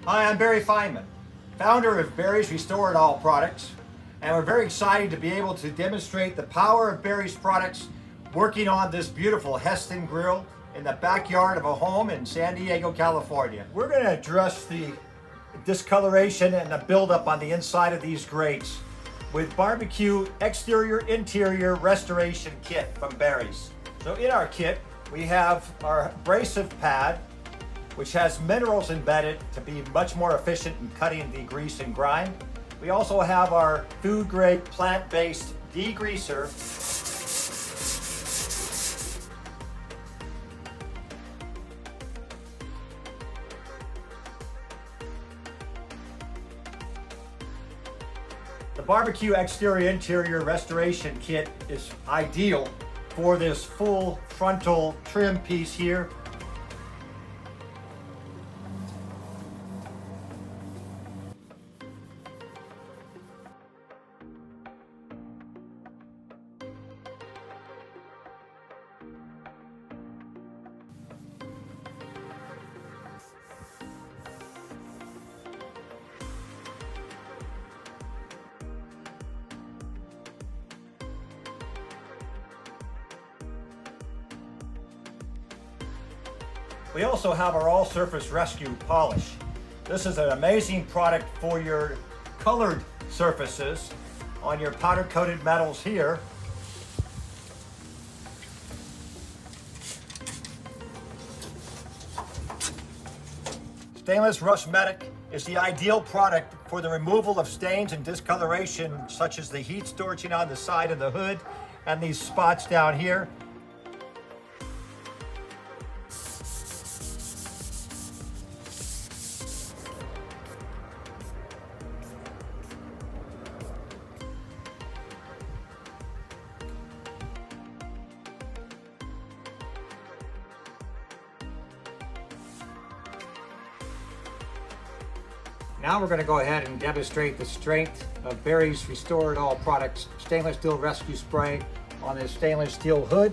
Hi, I'm Barry Feinman, founder of Barry's Restore It All products, and we're very excited to be able to demonstrate the power of Barry's products working on this beautiful Hestan grill in the backyard of a home in San Diego, California. We're going to address the discoloration and the buildup on the inside of these grates with BBQ exterior interior restoration kit from Barry's. So in our kit we have our abrasive pad, which has minerals embedded to be much more efficient in cutting the grease and grime. We also have our food grade plant-based degreaser. The BBQ exterior interior restoration kit is ideal for this full frontal trim piece here. We also have our all-surface rescue polish. This is an amazing product for your colored surfaces on your powder-coated metals here. Stainless Rust Medic is the ideal product for the removal of stains and discoloration, such as the heat storching on the side of the hood and these spots down here. Now we're going to go ahead and demonstrate the strength of Barry's Restore It All products stainless steel rescue spray on this stainless steel hood.